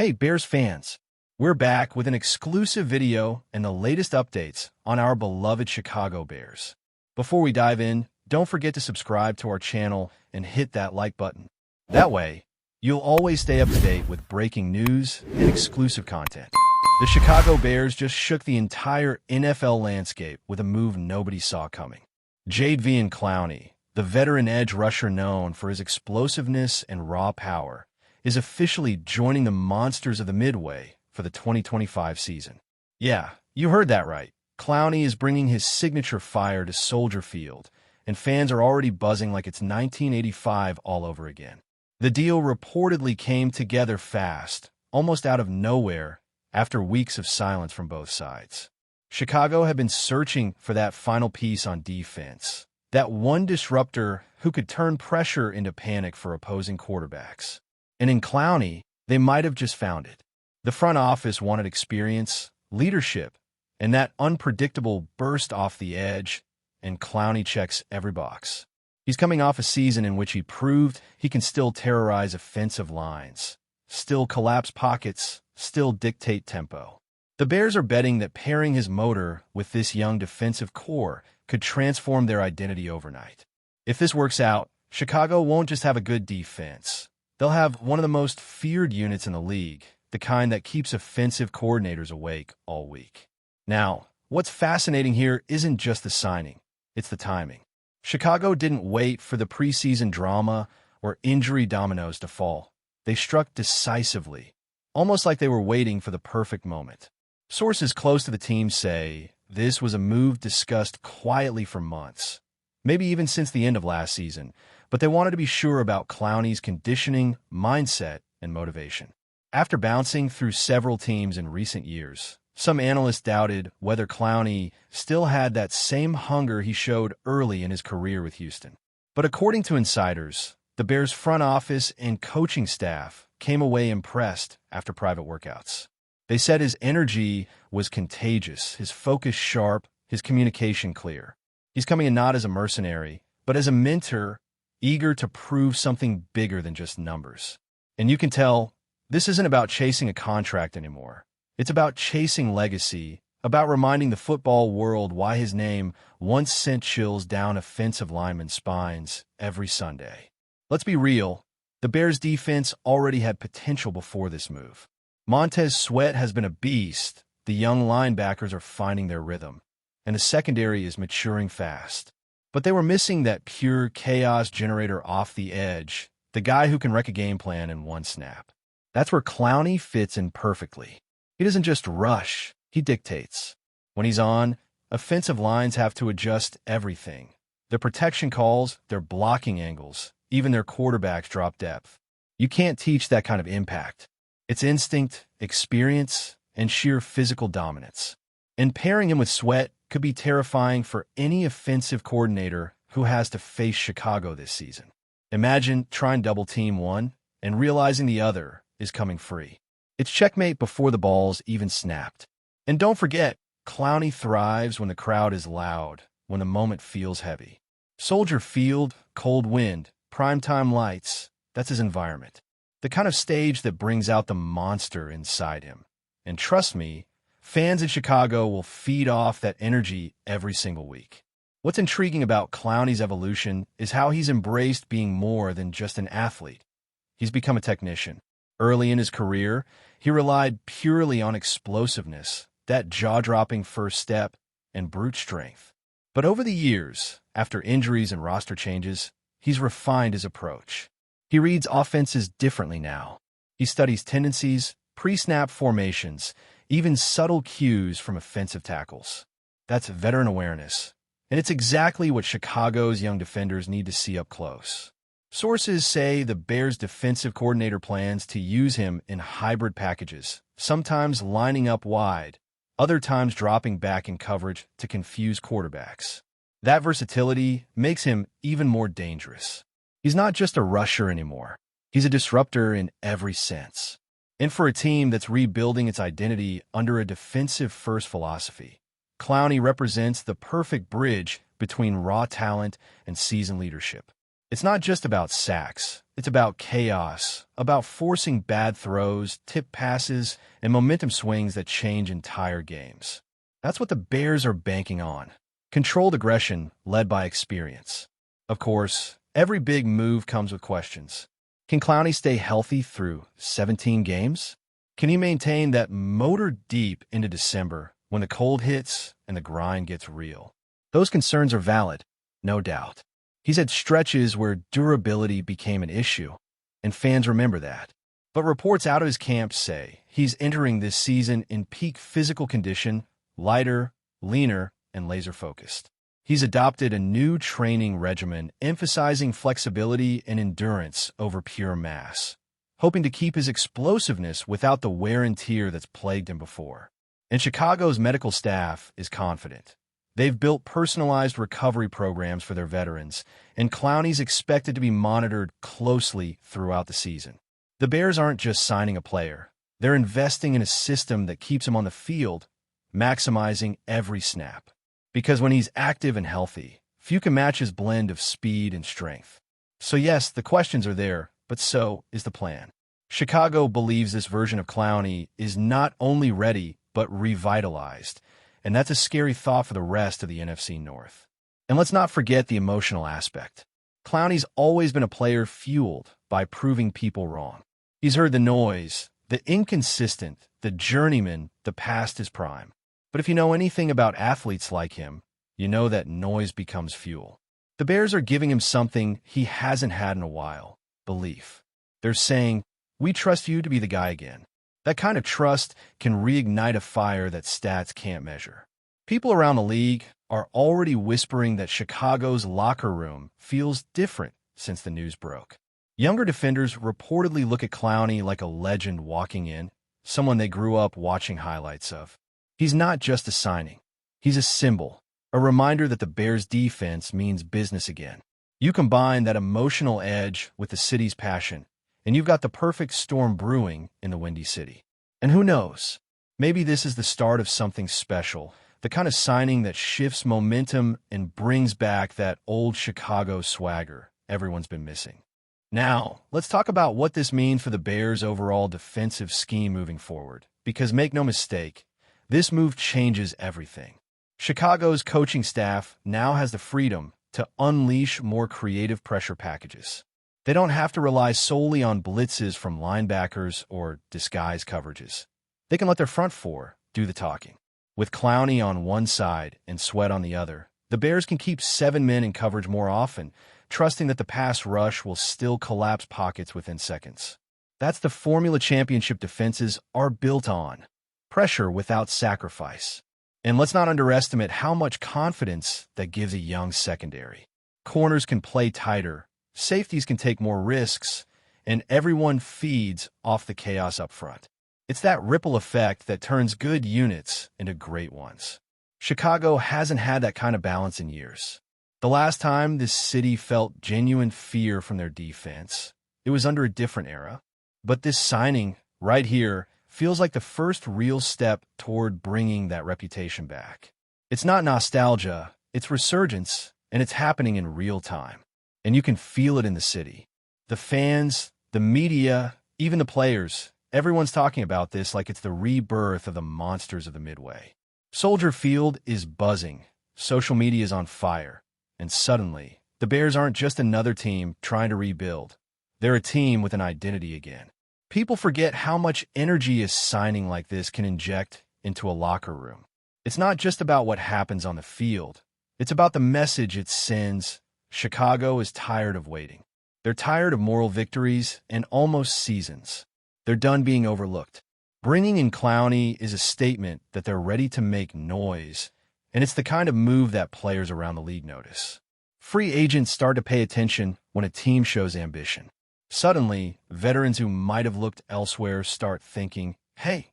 Hey, Bears fans! We're back with an exclusive video and the latest updates on our beloved Chicago Bears. Before we dive in, don't forget to subscribe to our channel and hit that like button. That way, you'll always stay up to date with breaking news and exclusive content. The Chicago Bears just shook the entire NFL landscape with a move nobody saw coming. JADEVEON CLOWNEY, the veteran edge rusher known for his explosiveness and raw power, is officially joining the monsters of the Midway for the 2025 season. Yeah, you heard that right. CLOWNEY is bringing his signature fire to Soldier Field, and fans are already buzzing like it's 1985 all over again. The deal reportedly came together fast, almost out of nowhere, after weeks of silence from both sides. Chicago had been searching for that final piece on defense, that one disruptor who could turn pressure into panic for opposing quarterbacks. And in CLOWNEY, they might have just found it. The front office wanted experience, leadership, and that unpredictable burst off the edge, and CLOWNEY checks every box. He's coming off a season in which he proved he can still terrorize offensive lines, still collapse pockets, still dictate tempo. The Bears are betting that pairing his motor with this young defensive core could transform their identity overnight. If this works out, Chicago won't just have a good defense. They'll have one of the most feared units in the league, the kind that keeps offensive coordinators awake all week. Now, what's fascinating here isn't just the signing, it's the timing. Chicago didn't wait for the preseason drama or injury dominoes to fall. They struck decisively, almost like they were waiting for the perfect moment. Sources close to the team say this was a move discussed quietly for months, maybe even since the end of last season, but they wanted to be sure about CLOWNEY's conditioning, mindset, and motivation. After bouncing through several teams in recent years, some analysts doubted whether CLOWNEY still had that same hunger he showed early in his career with Houston. But according to insiders, the Bears' front office and coaching staff came away impressed after private workouts. They said his energy was contagious, his focus sharp, his communication clear. He's coming in not as a mercenary, but as a mentor, eager to prove something bigger than just numbers. And you can tell, this isn't about chasing a contract anymore. It's about chasing legacy, about reminding the football world why his name once sent chills down offensive linemen's spines every Sunday. Let's be real, the Bears' defense already had potential before this move. Montez Sweat has been a beast, the young linebackers are finding their rhythm, and the secondary is maturing fast. But they were missing that pure chaos generator off the edge, the guy who can wreck a game plan in one snap. That's where CLOWNEY fits in perfectly. He doesn't just rush, he dictates. When he's on, offensive lines have to adjust everything. Their protection calls, their blocking angles, even their quarterbacks drop depth. You can't teach that kind of impact. It's instinct, experience, and sheer physical dominance. And pairing him with Sweat could be terrifying for any offensive coordinator who has to face Chicago this season. Imagine trying double team one and realizing the other is coming free. It's checkmate before the ball's even snapped. And don't forget, CLOWNEY thrives when the crowd is loud, when the moment feels heavy. Soldier Field, cold wind, primetime lights, that's his environment. The kind of stage that brings out the monster inside him. And trust me, fans in Chicago will feed off that energy every single week. What's intriguing about CLOWNEY's evolution is how he's embraced being more than just an athlete. He's become a technician. Early in his career, he relied purely on explosiveness, that jaw-dropping first step, and brute strength. But over the years, after injuries and roster changes, he's refined his approach. He reads offenses differently now. He studies tendencies, pre-snap formations, even subtle cues from offensive tackles. That's veteran awareness, and it's exactly what Chicago's young defenders need to see up close. Sources say the Bears' defensive coordinator plans to use him in hybrid packages, sometimes lining up wide, other times dropping back in coverage to confuse quarterbacks. That versatility makes him even more dangerous. He's not just a rusher anymore. He's a disruptor in every sense. And for a team that's rebuilding its identity under a defensive-first philosophy, CLOWNEY represents the perfect bridge between raw talent and seasoned leadership. It's not just about sacks. It's about chaos, about forcing bad throws, tip passes, and momentum swings that change entire games. That's what the Bears are banking on. Controlled aggression led by experience. Of course, every big move comes with questions. Can Clowney stay healthy through 17 games? Can he maintain that motor deep into December when the cold hits and the grind gets real? Those concerns are valid, no doubt. He's had stretches where durability became an issue, and fans remember that. But reports out of his camp say he's entering this season in peak physical condition, lighter, leaner, and laser-focused. He's adopted a new training regimen emphasizing flexibility and endurance over pure mass, hoping to keep his explosiveness without the wear and tear that's plagued him before. And Chicago's medical staff is confident. They've built personalized recovery programs for their veterans, and Clowney's expected to be monitored closely throughout the season. The Bears aren't just signing a player. They're investing in a system that keeps him on the field, maximizing every snap. Because when he's active and healthy, few can match his blend of speed and strength. So yes, the questions are there, but so is the plan. Chicago believes this version of Clowney is not only ready, but revitalized. And that's a scary thought for the rest of the NFC North. And let's not forget the emotional aspect. Clowney's always been a player fueled by proving people wrong. He's heard the noise, the inconsistent, the journeyman, the past his prime. But if you know anything about athletes like him, you know that noise becomes fuel. The Bears are giving him something he hasn't had in a while: belief. They're saying, "We trust you to be the guy again." That kind of trust can reignite a fire that stats can't measure. People around the league are already whispering that Chicago's locker room feels different since the news broke. Younger defenders reportedly look at Clowney like a legend walking in, someone they grew up watching highlights of. He's not just a signing. He's a symbol, a reminder that the Bears' defense means business again. You combine that emotional edge with the city's passion, and you've got the perfect storm brewing in the Windy City. And who knows? Maybe this is the start of something special, the kind of signing that shifts momentum and brings back that old Chicago swagger everyone's been missing. Now, let's talk about what this means for the Bears' overall defensive scheme moving forward. Because make no mistake, this move changes everything. Chicago's coaching staff now has the freedom to unleash more creative pressure packages. They don't have to rely solely on blitzes from linebackers or disguise coverages. They can let their front four do the talking. With Clowney on one side and Sweat on the other, the Bears can keep 7 men in coverage more often, trusting that the pass rush will still collapse pockets within seconds. That's the formula championship defenses are built on: pressure without sacrifice. And let's not underestimate how much confidence that gives a young secondary. Corners can play tighter, safeties can take more risks, and everyone feeds off the chaos up front. It's that ripple effect that turns good units into great ones. Chicago hasn't had that kind of balance in years. The last time this city felt genuine fear from their defense, it was under a different era. But this signing, right here, feels like the first real step toward bringing that reputation back. It's not nostalgia, it's resurgence, and it's happening in real time. And you can feel it in the city. The fans, the media, even the players, everyone's talking about this like it's the rebirth of the monsters of the Midway. Soldier Field is buzzing, social media is on fire, and suddenly, the Bears aren't just another team trying to rebuild. They're a team with an identity again. People forget how much energy a signing like this can inject into a locker room. It's not just about what happens on the field. It's about the message it sends. Chicago is tired of waiting. They're tired of moral victories and almost seasons. They're done being overlooked. Bringing in Clowney is a statement that they're ready to make noise, and it's the kind of move that players around the league notice. Free agents start to pay attention when a team shows ambition. Suddenly, veterans who might have looked elsewhere start thinking, hey,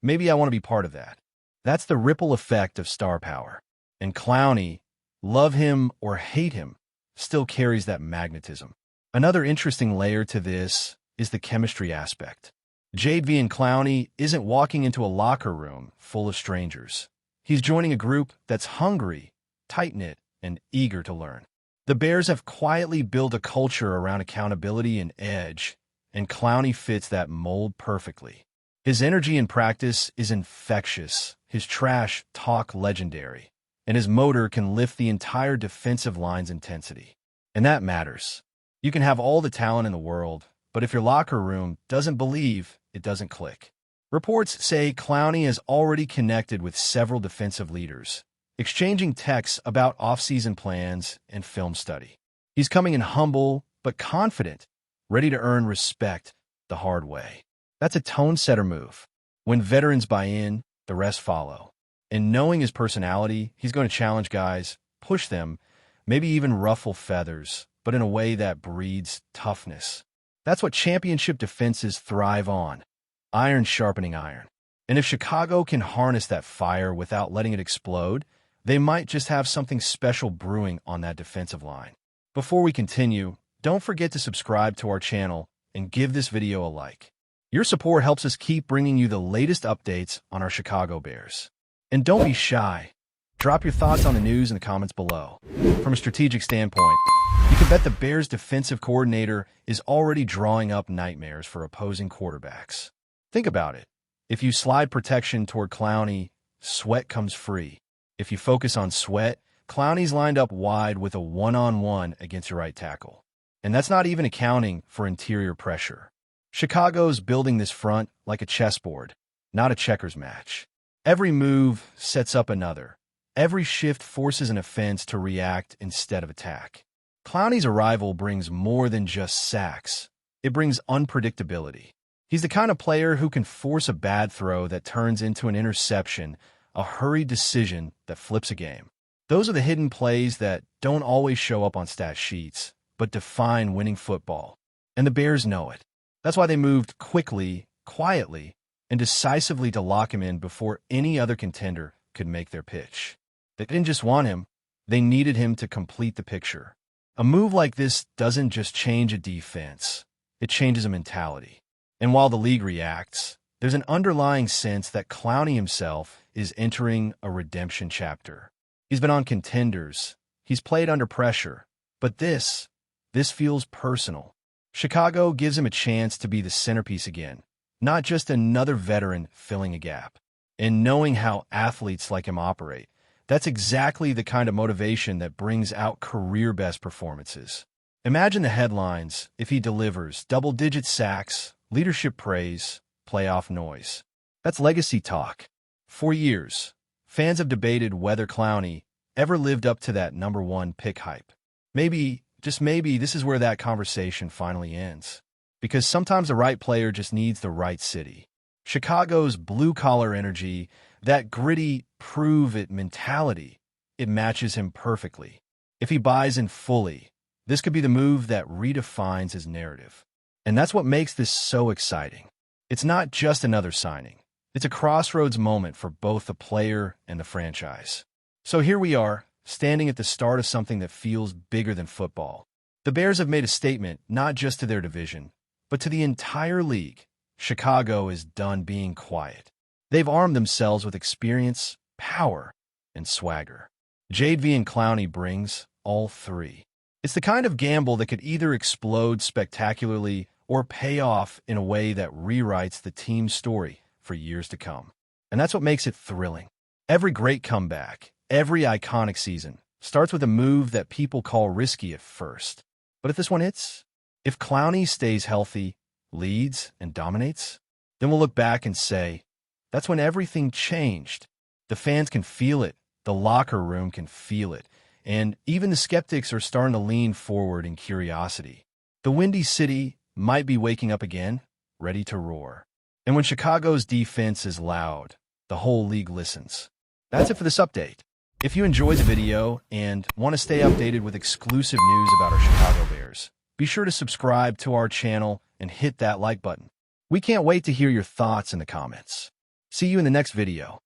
maybe I want to be part of that. That's the ripple effect of star power. And Clowney, love him or hate him, still carries that magnetism. Another interesting layer to this is the chemistry aspect. JADEVEON Clowney isn't walking into a locker room full of strangers. He's joining a group that's hungry, tight-knit, and eager to learn. The Bears have quietly built a culture around accountability and edge, and Clowney fits that mold perfectly. His energy in practice is infectious, his trash talk legendary, and his motor can lift the entire defensive line's intensity. And that matters. You can have all the talent in the world, but if your locker room doesn't believe, it doesn't click. Reports say Clowney has already connected with several defensive leaders, exchanging texts about off-season plans and film study. He's coming in humble but confident, ready to earn respect the hard way. That's a tone-setter move. When veterans buy in, the rest follow. And knowing his personality, he's going to challenge guys, push them, maybe even ruffle feathers, but in a way that breeds toughness. That's what championship defenses thrive on. Iron sharpening iron. And if Chicago can harness that fire without letting it explode, they might just have something special brewing on that defensive line. Before we continue, don't forget to subscribe to our channel and give this video a like. Your support helps us keep bringing you the latest updates on our Chicago Bears. And don't be shy. Drop your thoughts on the news in the comments below. From a strategic standpoint, you can bet the Bears' defensive coordinator is already drawing up nightmares for opposing quarterbacks. Think about it. If you slide protection toward Clowney, Sweat comes free. If you focus on Sweat, Clowney's lined up wide with a one-on-one against your right tackle. And that's not even accounting for interior pressure. Chicago's building this front like a chessboard, not a checkers match. Every move sets up another. Every shift forces an offense to react instead of attack. Clowney's arrival brings more than just sacks. It brings unpredictability. He's the kind of player who can force a bad throw that turns into an interception, a hurried decision that flips a game. Those are the hidden plays that don't always show up on stat sheets, but define winning football. And the Bears know it. That's why they moved quickly, quietly, and decisively to lock him in before any other contender could make their pitch. They didn't just want him, they needed him to complete the picture. A move like this doesn't just change a defense, it changes a mentality. And while the league reacts, there's an underlying sense that Clowney himself is entering a redemption chapter. He's been on contenders, he's played under pressure, but this feels personal. Chicago gives him a chance to be the centerpiece again, not just another veteran filling a gap. And knowing how athletes like him operate, that's exactly the kind of motivation that brings out career-best performances. Imagine the headlines if he delivers double-digit sacks, leadership praise, playoff noise. That's legacy talk. For years, fans have debated whether Clowney ever lived up to that #1 pick hype. Maybe, just maybe, this is where that conversation finally ends. Because sometimes the right player just needs the right city. Chicago's blue-collar energy, that gritty, prove-it mentality, it matches him perfectly. If he buys in fully, this could be the move that redefines his narrative. And that's what makes this so exciting. It's not just another signing. It's a crossroads moment for both the player and the franchise. So here we are, standing at the start of something that feels bigger than football. The Bears have made a statement not just to their division, but to the entire league. Chicago is done being quiet. They've armed themselves with experience, power, and swagger. JADEVEON Clowney brings all three. It's the kind of gamble that could either explode spectacularly or pay off in a way that rewrites the team's story for years to come. And that's what makes it thrilling. Every great comeback, every iconic season, starts with a move that people call risky at first. But if this one hits, if Clowney stays healthy, leads, and dominates, then we'll look back and say, that's when everything changed. The fans can feel it, the locker room can feel it, and even the skeptics are starting to lean forward in curiosity. The Windy City might be waking up again, ready to roar. And when Chicago's defense is loud, the whole league listens. That's it for this update. If you enjoyed the video and want to stay updated with exclusive news about our Chicago Bears, be sure to subscribe to our channel and hit that like button. We can't wait to hear your thoughts in the comments. See you in the next video.